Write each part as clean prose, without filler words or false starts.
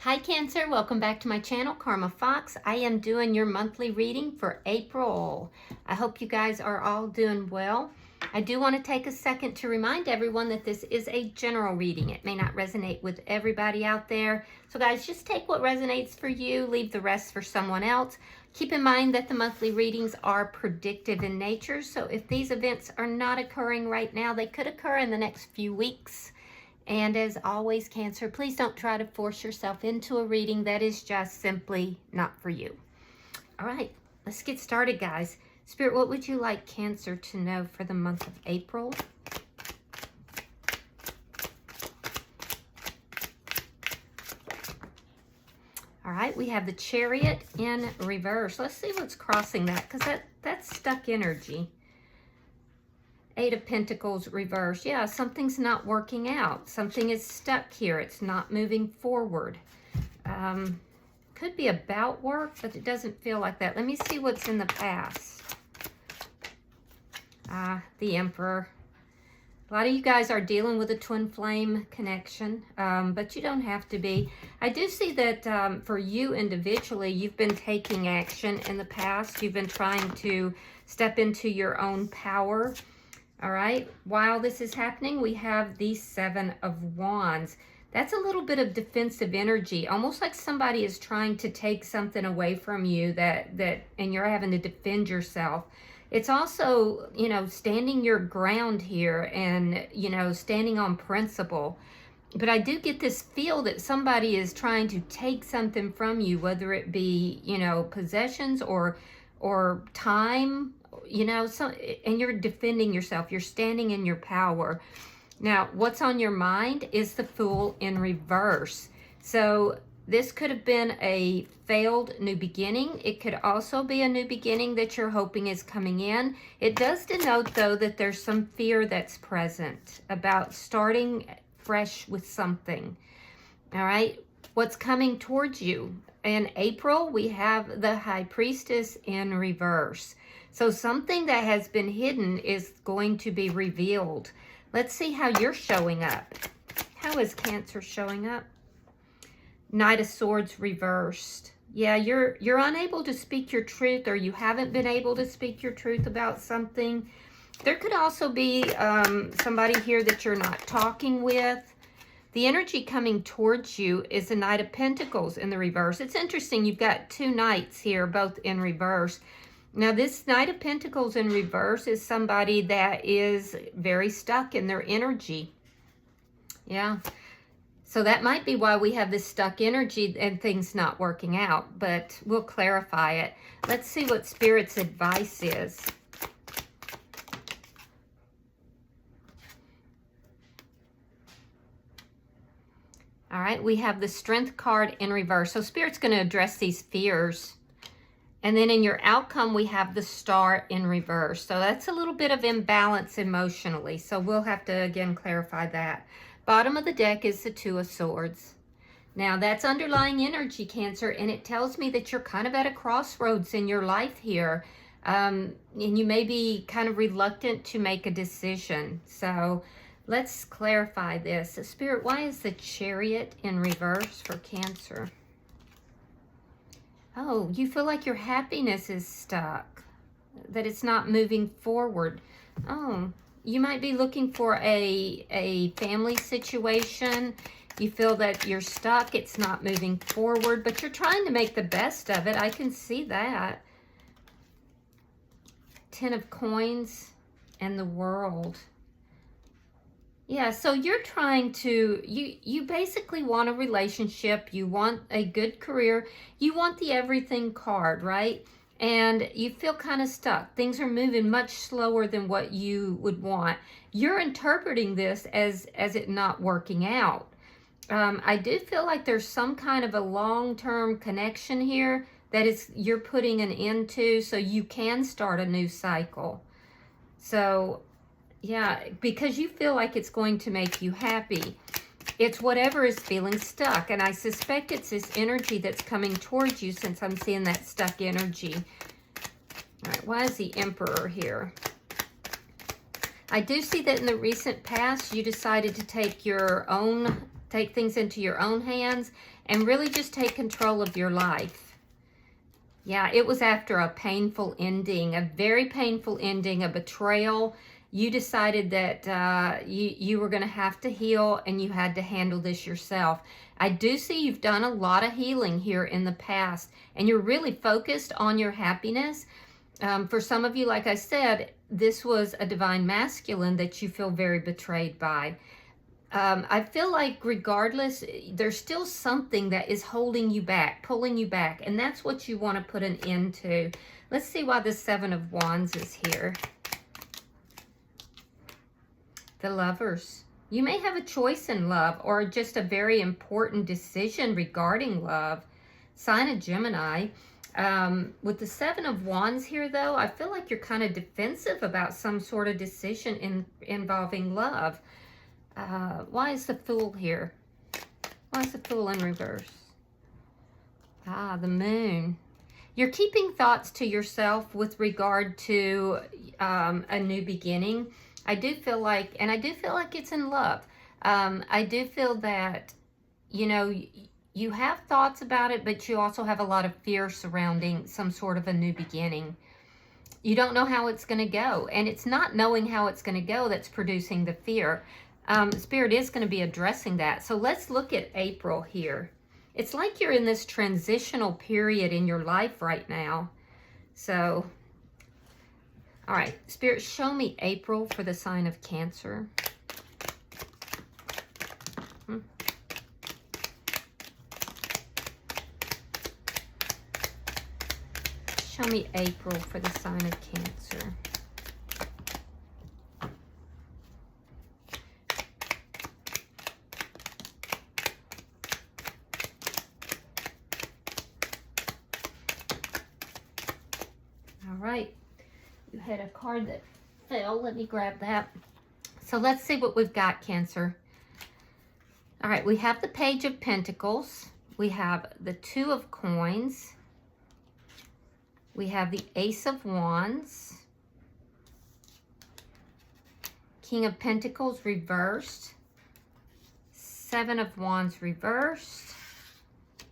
Hi Cancer, welcome back to my channel, Karma Fox. I am doing your monthly reading for April. I hope you guys are all doing well. I do want to take a second to remind everyone that this is a general reading. It may not resonate with everybody out there. So guys, just take what resonates for you, leave the rest for someone else. Keep in mind that the monthly readings are predictive in nature. So if these events are not occurring right now, they could occur in the next few weeks. And as always, Cancer, please don't try to force yourself into a reading that is just simply not for you. All right, let's get started, guys. Spirit, what would you like Cancer to know for the month of April? All right, we have the Chariot in reverse. Let's see what's crossing that, because that's stuck energy. Eight of Pentacles reverse. Yeah, something's not working out. Something is stuck here. It's not moving forward. Could be about work, but it doesn't feel like that. Let me see what's in the past. The Emperor. A lot of you guys are dealing with a twin flame connection, but you don't have to be. I do see that for you individually, you've been taking action in the past. You've been trying to step into your own power. All right, while this is happening, we have the Seven of Wands. That's a little bit of defensive energy, almost like somebody is trying to take something away from you and you're having to defend yourself. It's also, you know, standing your ground here and, you know, standing on principle. But I do get this feel that somebody is trying to take something from you, whether it be, you know, possessions or time, you know, and you're defending yourself. You're standing in your power. Now, what's on your mind is the Fool in reverse. So this could have been a failed new beginning. It could also be a new beginning that you're hoping is coming in. It does denote, though, that there's some fear that's present about starting fresh with something. All right, what's coming towards you? In April, we have the High Priestess in reverse. So something that has been hidden is going to be revealed. Let's see how you're showing up. How is Cancer showing up? Knight of Swords reversed. Yeah, you're unable to speak your truth, or you haven't been able to speak your truth about something. There could also be somebody here that you're not talking with. The energy coming towards you is the Knight of Pentacles in the reverse. It's interesting, you've got two knights here, both in reverse. Now, this Knight of Pentacles in reverse is somebody that is very stuck in their energy. Yeah. So that might be why we have this stuck energy and things not working out, but we'll clarify it. Let's see what Spirit's advice is. All right, we have the Strength card in reverse. So Spirit's going to address these fears. And then in your outcome, we have the Star in reverse. So that's a little bit of imbalance emotionally. So we'll have to, again, clarify that. Bottom of the deck is the Two of Swords. Now, that's underlying energy, Cancer, and it tells me that you're kind of at a crossroads in your life here. And you may be kind of reluctant to make a decision. So let's clarify this. Spirit, why is the Chariot in reverse for Cancer? Oh, you feel like your happiness is stuck, that it's not moving forward. Oh, you might be looking for a family situation. You feel that you're stuck, it's not moving forward, but you're trying to make the best of it. I can see that. Ten of Coins and the World. Yeah, so you're trying to, you basically want a relationship, you want a good career, you want the everything card, right? And you feel kind of stuck. Things are moving much slower than what you would want. You're interpreting this as it not working out. I do feel like there's some kind of a long-term connection here that you're putting an end to so you can start a new cycle. So yeah, because you feel like it's going to make you happy. It's whatever is feeling stuck. And I suspect it's this energy that's coming towards you, since I'm seeing that stuck energy. All right, why is the Emperor here? I do see that in the recent past, you decided to take your own take things into your own hands and really just take control of your life. Yeah, it was after a painful ending, a very painful ending, a betrayal. You decided that you were going to have to heal and you had to handle this yourself. I do see you've done a lot of healing here in the past, and you're really focused on your happiness. For some of you, like I said, this was a divine masculine that you feel very betrayed by. I feel like regardless, there's still something that is holding you back, pulling you back, and that's what you want to put an end to. Let's see why the Seven of Wands is here. The Lovers. You may have a choice in love or just a very important decision regarding love. Sign of Gemini. With the Seven of Wands here, though, I feel like you're kind of defensive about some sort of decision involving love. Why is the Fool here? Why is the Fool in reverse? The Moon. You're keeping thoughts to yourself with regard to a new beginning. I do feel like it's in love. I do feel that, you know, you have thoughts about it, but you also have a lot of fear surrounding some sort of a new beginning. You don't know how it's going to go, and it's not knowing how it's going to go that's producing the fear. Spirit is going to be addressing that. So let's look at April here. It's like you're in this transitional period in your life right now. So, all right, Spirit, show me April for the sign of Cancer. Show me April for the sign of Cancer. All right. You had a card that fell. Let me grab that. So let's see what we've got, Cancer. All right, we have the Page of Pentacles. We have the Two of Coins. We have the Ace of Wands, King of Pentacles reversed, Seven of Wands reversed,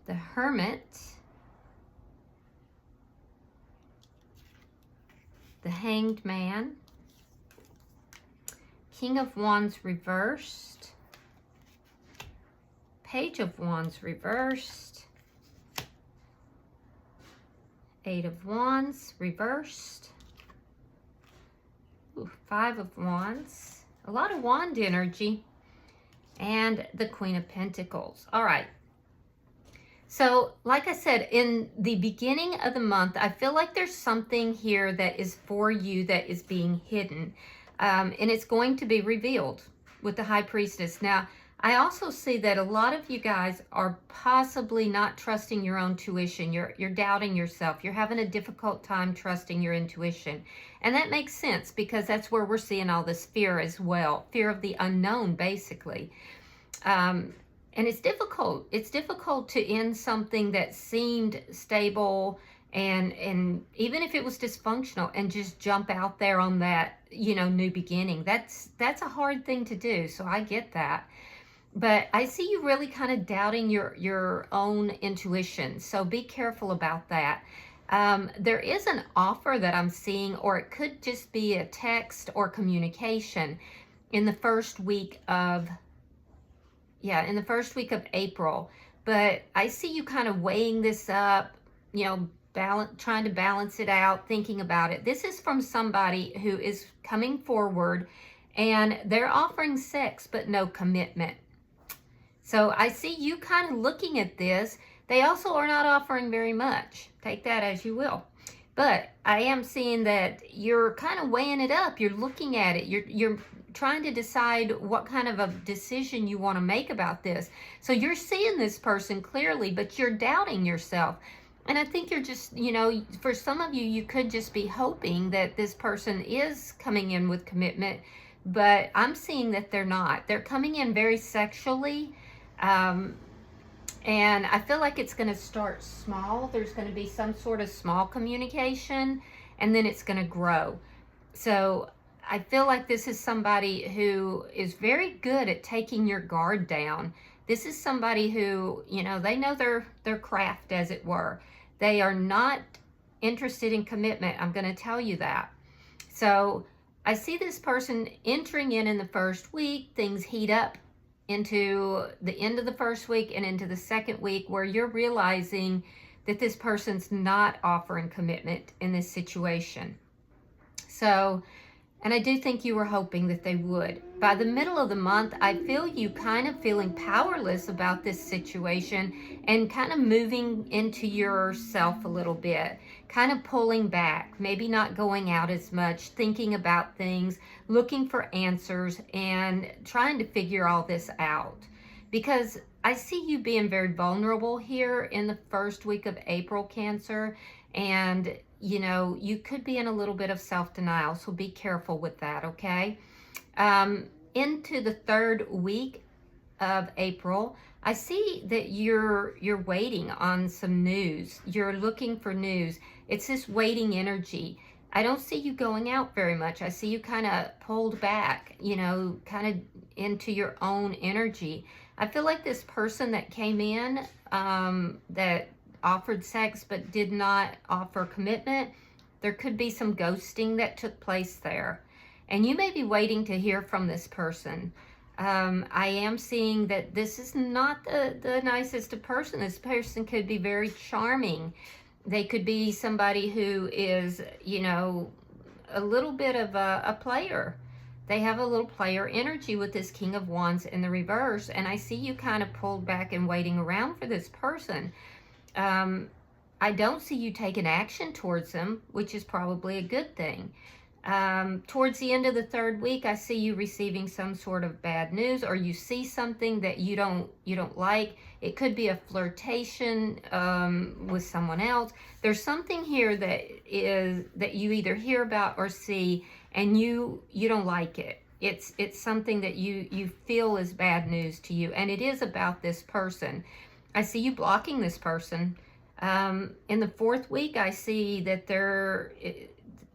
the Hermit, the Hanged Man, King of Wands reversed, Page of Wands reversed, Eight of Wands reversed. Ooh, Five of Wands. A lot of wand energy. And the Queen of Pentacles. All right. So, like I said, in the beginning of the month, I feel like there's something here that is for you that is being hidden. And it's going to be revealed with the High Priestess. Now, I also see that a lot of you guys are possibly not trusting your own intuition. You're doubting yourself. You're having a difficult time trusting your intuition. And that makes sense because that's where we're seeing all this fear as well. Fear of the unknown, basically. And it's difficult. It's difficult to end something that seemed stable and even if it was dysfunctional and just jump out there on that, you know, new beginning. That's a hard thing to do. So I get that. But I see you really kind of doubting your own intuition. So be careful about that. There is an offer that I'm seeing, or it could just be a text or communication in the first week of, April. But I see you kind of weighing this up, you know, trying to balance it out, thinking about it. This is from somebody who is coming forward and they're offering sex, but no commitment. So I see you kind of looking at this. They also are not offering very much. Take that as you will. But I am seeing that you're kind of weighing it up. You're looking at it. You're trying to decide what kind of a decision you want to make about this. So you're seeing this person clearly, but you're doubting yourself. And I think you're just, you know, for some of you, you could just be hoping that this person is coming in with commitment. But I'm seeing that they're not. They're coming in very sexually. And I feel like it's going to start small. There's going to be some sort of small communication, and then it's going to grow. So I feel like this is somebody who is very good at taking your guard down. This is somebody who, you know, they know their craft, as it were. They are not interested in commitment. I'm going to tell you that. So I see this person entering in the first week. Things heat up into the end of the first week and into the second week, where you're realizing that this person's not offering commitment in this situation. So, and I do think you were hoping that they would. By the middle of the month, I feel you kind of feeling powerless about this situation and kind of moving into yourself a little bit, kind of pulling back, maybe not going out as much, thinking about things, looking for answers, and trying to figure all this out. Because I see you being very vulnerable here in the first week of April, Cancer, and you know, you could be in a little bit of self-denial, so be careful with that, okay? Into the third week of April, I see that you're waiting on some news. You're looking for news. It's this waiting energy. I don't see you going out very much. I see you kind of pulled back, you know, kind of into your own energy. I feel like this person that came in, that offered sex but did not offer commitment, there could be some ghosting that took place there. And you may be waiting to hear from this person. I am seeing that this is not the nicest of person. This person could be very charming. They could be somebody who is, you know, a little bit of a player. They have a little player energy with this King of Wands in the reverse. And I see you kind of pulled back and waiting around for this person. I don't see you taking action towards them, which is probably a good thing. Towards the end of the third week, I see you receiving some sort of bad news, or you see something that you don't like. It could be a flirtation with someone else. There's something here that you either hear about or see, and you don't like it. It's something that you feel is bad news to you, and it is about this person. I see you blocking this person. In the fourth week, I see that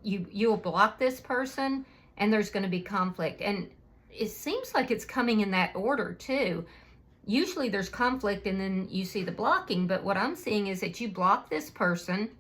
you'll block this person, and there's going to be conflict. And it seems like it's coming in that order too. Usually there's conflict and then you see the blocking, but what I'm seeing is that you block this person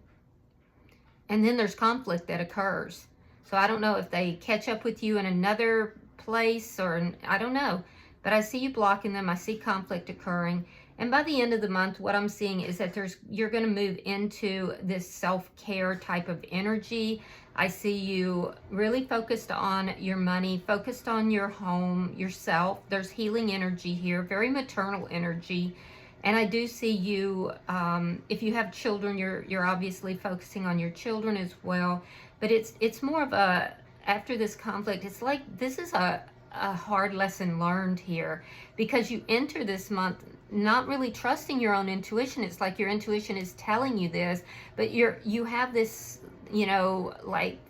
and then there's conflict that occurs. So I don't know if they catch up with you in another place, or I don't know, but I see you blocking them. I see conflict occurring. And by the end of the month, what I'm seeing is that you're going to move into this self-care type of energy. I see you really focused on your money, focused on your home, yourself. There's healing energy here, very maternal energy. And I do see you, if you have children, you're obviously focusing on your children as well. But it's more of a, after this conflict, it's like this is a hard lesson learned here, because you enter this month not really trusting your own intuition. It's like your intuition is telling you this, but you have this, you know, like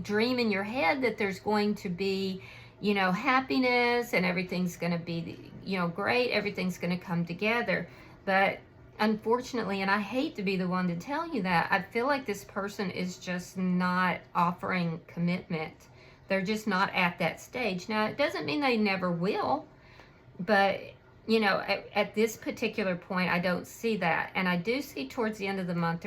dream in your head that there's going to be, you know, happiness and everything's going to be, you know, great. Everything's going to come together. But unfortunately, and I hate to be the one to tell you that, I feel like this person is just not offering commitment. They're just not at that stage. Now, it doesn't mean they never will, but you know, at this particular point, I don't see that. And I do see towards the end of the month,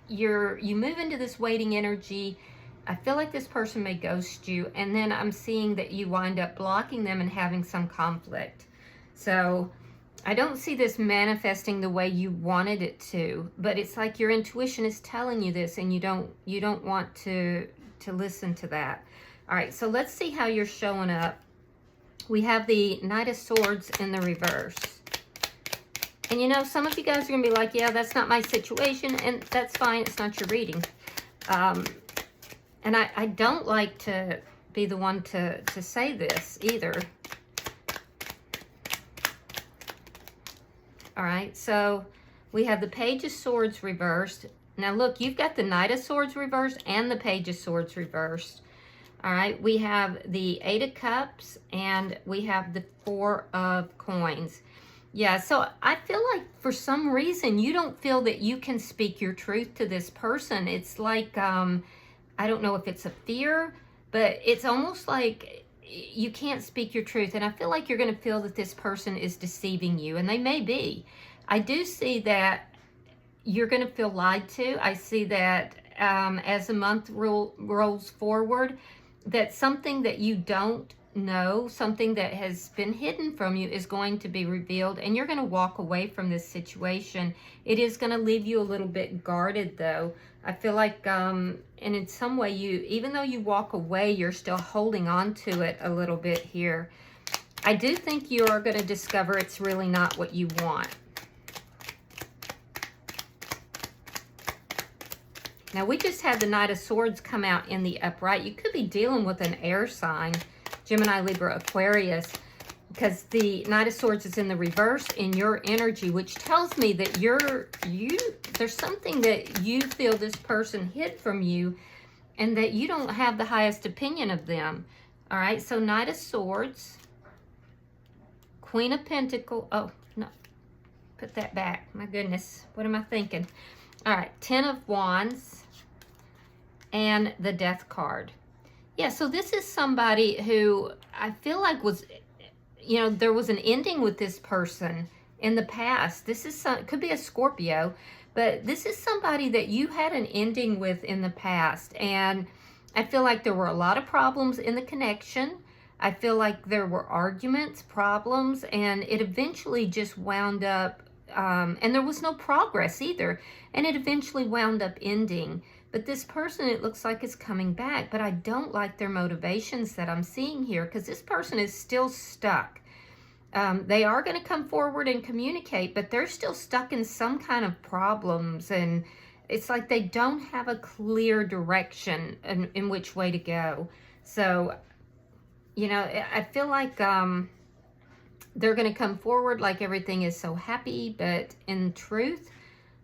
you move into this waiting energy. I feel like this person may ghost you. And then I'm seeing that you wind up blocking them and having some conflict. So I don't see this manifesting the way you wanted it to, but it's like your intuition is telling you this, and you don't want to listen to that. All right, so let's see how you're showing up. We have the Knight of Swords in the reverse. And you know, some of you guys are going to be like, yeah, that's not my situation. And that's fine. It's not your reading. And I don't like to be the one to say this either. All right. So we have the Page of Swords reversed. Now look, you've got the Knight of Swords reversed and the Page of Swords reversed. All right, we have the Eight of Cups and we have the Four of Coins. Yeah, so I feel like for some reason you don't feel that you can speak your truth to this person. It's like, I don't know if it's a fear, but it's almost like you can't speak your truth. And I feel like you're going to feel that this person is deceiving you, and they may be. I do see that you're going to feel lied to. I see that as the month rolls forward, that something that you don't know, something that has been hidden from you, is going to be revealed, and you're going to walk away from this situation. It is going to leave you a little bit guarded, though. I feel like, and in some way, even though you walk away, you're still holding on to it a little bit here. I do think you are going to discover it's really not what you want. Now, we just had the Knight of Swords come out in the upright. You could be dealing with an air sign, Gemini, Libra, Aquarius, because the Knight of Swords is in the reverse in your energy, which tells me that there's something that you feel this person hid from you, and that you don't have the highest opinion of them. All right, so Knight of Swords, Queen of Pentacles. Oh, no, put that back. My goodness, what am I thinking? All right, Ten of Wands and the Death card. Yeah, so this is somebody who I feel like was, there was an ending with this person in the past. This is could be a Scorpio, but this is somebody that you had an ending with in the past. And I feel like there were a lot of problems in the connection. I feel like there were arguments, problems, and it eventually just wound up, and there was no progress either. And it eventually wound up ending. But this person, it looks like, is coming back. But I don't like their motivations that I'm seeing here, because this person is still stuck. They are going to come forward and communicate, but they're still stuck in some kind of problems. And it's like they don't have a clear direction in which way to go. So, I feel like they're going to come forward like everything is so happy, but in truth,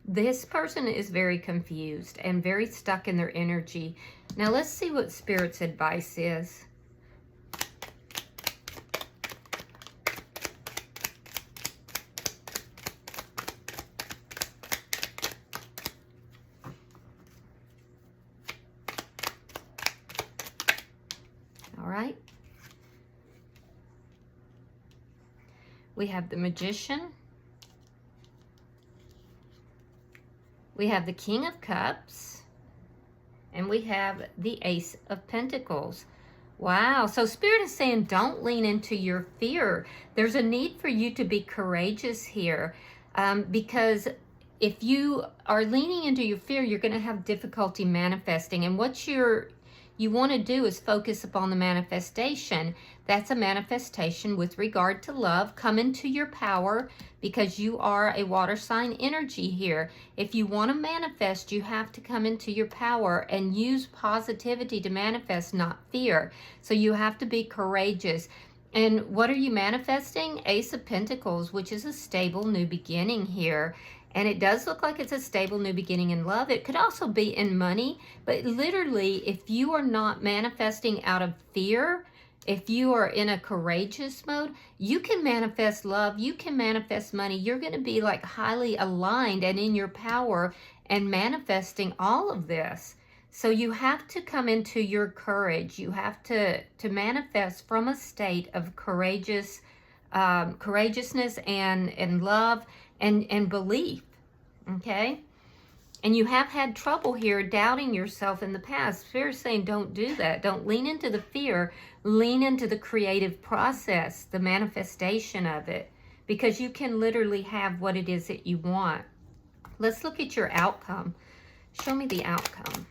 this person is very confused and very stuck in their energy. Now, let's see what Spirit's advice is. All right. We have the Magician. We have the King of Cups, and we have the Ace of Pentacles. Wow, so Spirit is saying don't lean into your fear. There's a need for you to be courageous here, because if you are leaning into your fear, you're going to have difficulty manifesting. And what you want to do is focus upon the manifestation. That's a manifestation with regard to love. Come into your power, because you are a water sign energy here. If you want to manifest, you have to come into your power and use positivity to manifest, not fear. So you have to be courageous. And what are you manifesting? Ace of Pentacles, which is a stable new beginning here. And it does look like it's a stable new beginning in love. It could also be in money. But literally, if you are not manifesting out of fear, if you are in a courageous mode, you can manifest love. You can manifest money. You're going to be like highly aligned and in your power and manifesting all of this. So you have to come into your courage. You have to manifest from a state of courageousness and love and belief. Okay? And you have had trouble here doubting yourself in the past. Spirit's saying don't do that. Don't lean into the fear. Lean into the creative process, the manifestation of it, because you can literally have what it is that you want. Let's look at your outcome. Show me the outcome.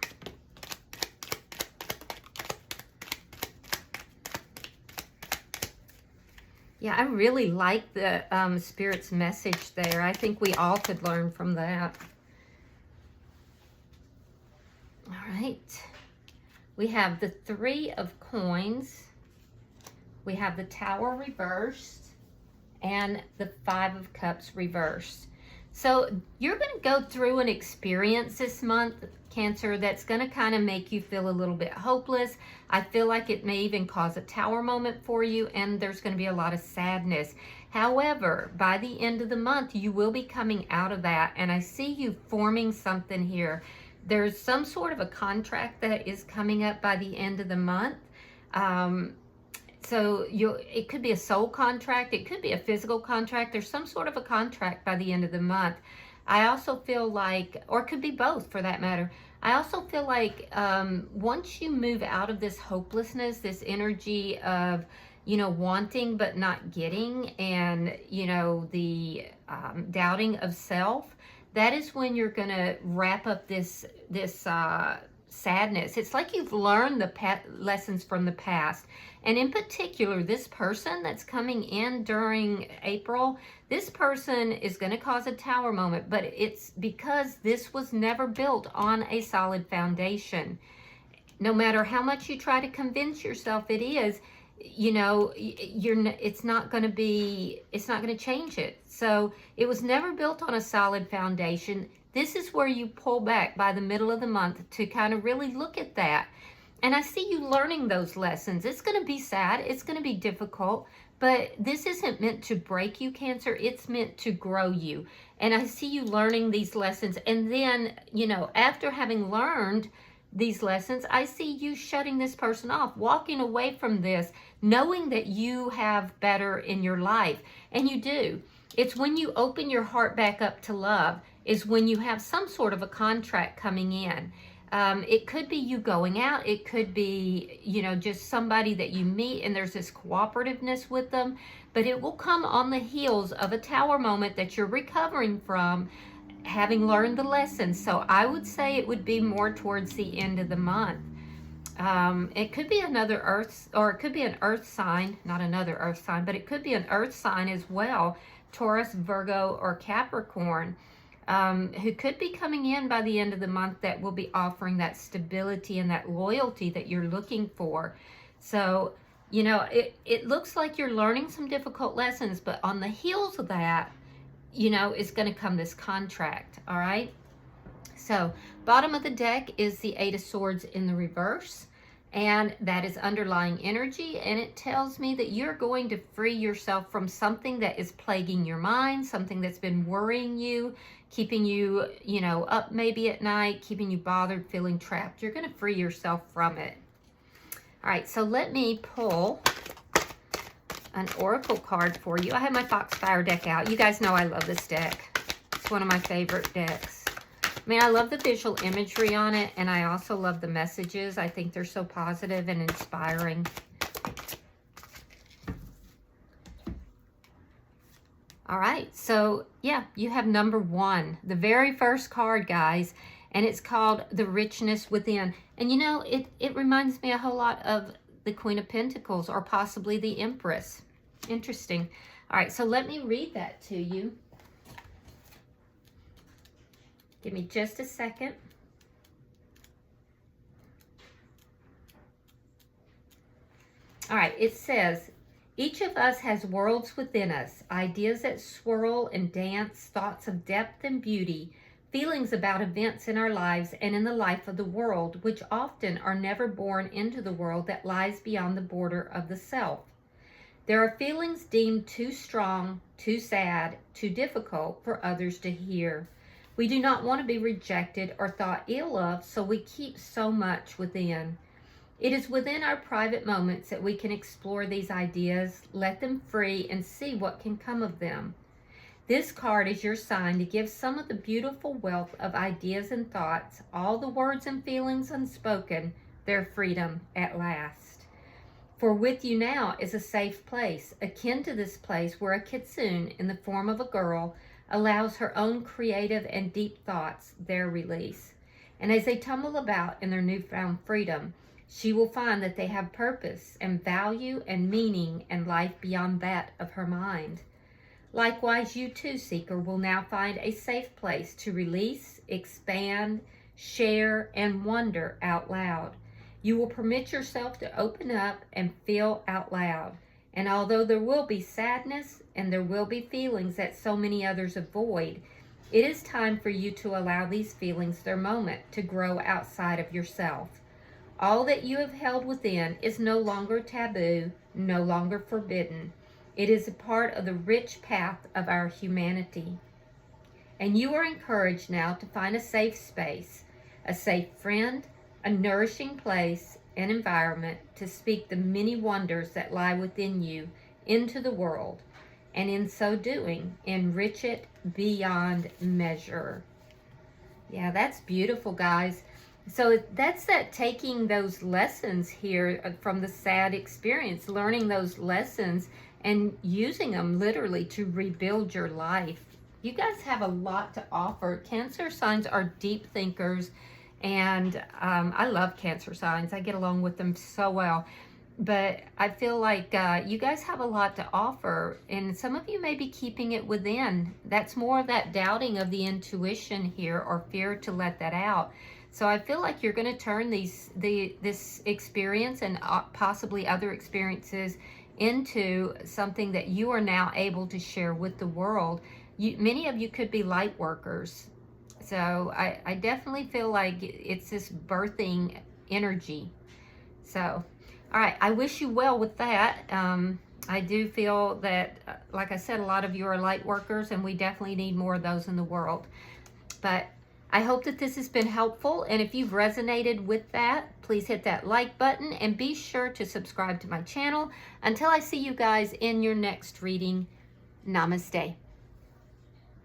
Yeah, I really like the Spirit's message there. I think we all could learn from that. All right. We have the Three of Coins. We have the Tower reversed and the Five of Cups reversed. So you're going to go through an experience this month, Cancer, that's going to kind of make you feel a little bit hopeless. I feel like it may even cause a tower moment for you, and there's going to be a lot of sadness. However, by the end of the month, you will be coming out of that, and I see you forming something here. There's some sort of a contract that is coming up by the end of the month. So it could be a soul contract, it could be a physical contract, there's some sort of a contract by the end of the month. I also feel like, or it could be both for that matter, I also feel like once you move out of this hopelessness, this energy of, wanting but not getting, and, the doubting of self, that is when you're going to wrap up this sadness. It's like you've learned the lessons from the past. And in particular, this person that's coming in during April, this person is going to cause a tower moment, but it's because this was never built on a solid foundation. No matter how much you try to convince yourself it is, it's not going to change it. So it was never built on a solid foundation. This is where you pull back by the middle of the month to kind of really look at that. And I see you learning those lessons. It's going to be sad. It's going to be difficult. But this isn't meant to break you, Cancer. It's meant to grow you. And I see you learning these lessons. And then, after having learned these lessons, I see you shutting this person off, walking away from this, knowing that you have better in your life. And you do. It's when you open your heart back up to love is when you have some sort of a contract coming in. It could be you going out. It could be, just somebody that you meet and there's this cooperativeness with them. But it will come on the heels of a tower moment that you're recovering from, having learned the lesson. So I would say it would be more towards the end of the month. It could be another earth, or it could be an earth sign, not another earth sign, but it could be an earth sign as well. Taurus, Virgo, or Capricorn. Who could be coming in by the end of the month that will be offering that stability and that loyalty that you're looking for. So, it looks like you're learning some difficult lessons, but on the heels of that, is going to come this contract, all right? So, bottom of the deck is the Eight of Swords in the reverse, and that is underlying energy, and it tells me that you're going to free yourself from something that is plaguing your mind, something that's been worrying you, keeping you, up maybe at night, keeping you bothered, feeling trapped. You're going to free yourself from it. All right, so let me pull an oracle card for you. I have my Foxfire deck out. You guys know I love this deck. It's one of my favorite decks. I mean, I love the visual imagery on it, and I also love the messages. I think they're so positive and inspiring. All right, so yeah, you have number 1, the very first card, guys, and it's called The Richness Within. And it reminds me a whole lot of the Queen of Pentacles, or possibly the Empress. Interesting. All right, so let me read that to you. Give me just a second. All right, it says, each of us has worlds within us, ideas that swirl and dance, thoughts of depth and beauty, feelings about events in our lives and in the life of the world, which often are never born into the world that lies beyond the border of the self. There are feelings deemed too strong, too sad, too difficult for others to hear. We do not want to be rejected or thought ill of, so we keep so much within. It is within our private moments that we can explore these ideas, let them free, and see what can come of them. This card is your sign to give some of the beautiful wealth of ideas and thoughts, all the words and feelings unspoken, their freedom at last. For with you now is a safe place, akin to this place where a kitsune, in the form of a girl, allows her own creative and deep thoughts their release. And as they tumble about in their newfound freedom, she will find that they have purpose and value and meaning and life beyond that of her mind. Likewise, you too, Seeker, will now find a safe place to release, expand, share, and wonder out loud. You will permit yourself to open up and feel out loud. And although there will be sadness and there will be feelings that so many others avoid, it is time for you to allow these feelings their moment to grow outside of yourself. All that you have held within is no longer taboo, no longer forbidden. It is a part of the rich path of our humanity. And you are encouraged now to find a safe space, a safe friend, a nourishing place, and environment to speak the many wonders that lie within you into the world, and in so doing, enrich it beyond measure. Yeah, that's beautiful, guys. So that's that, taking those lessons here from the sad experience, learning those lessons and using them literally to rebuild your life. You guys have a lot to offer. Cancer signs are deep thinkers, and I love Cancer signs. I get along with them so well. But I feel like you guys have a lot to offer, and some of you may be keeping it within. That's more of that doubting of the intuition here, or fear to let that out. So I feel like you're going to turn this experience and possibly other experiences into something that you are now able to share with the world. Many of you could be light workers. So I definitely feel like it's this birthing energy. So, all right, I wish you well with that. I do feel that, like I said, a lot of you are light workers, and we definitely need more of those in the world. But I hope that this has been helpful, and if you've resonated with that, please hit that like button and be sure to subscribe to my channel. Until I see you guys in your next reading, namaste.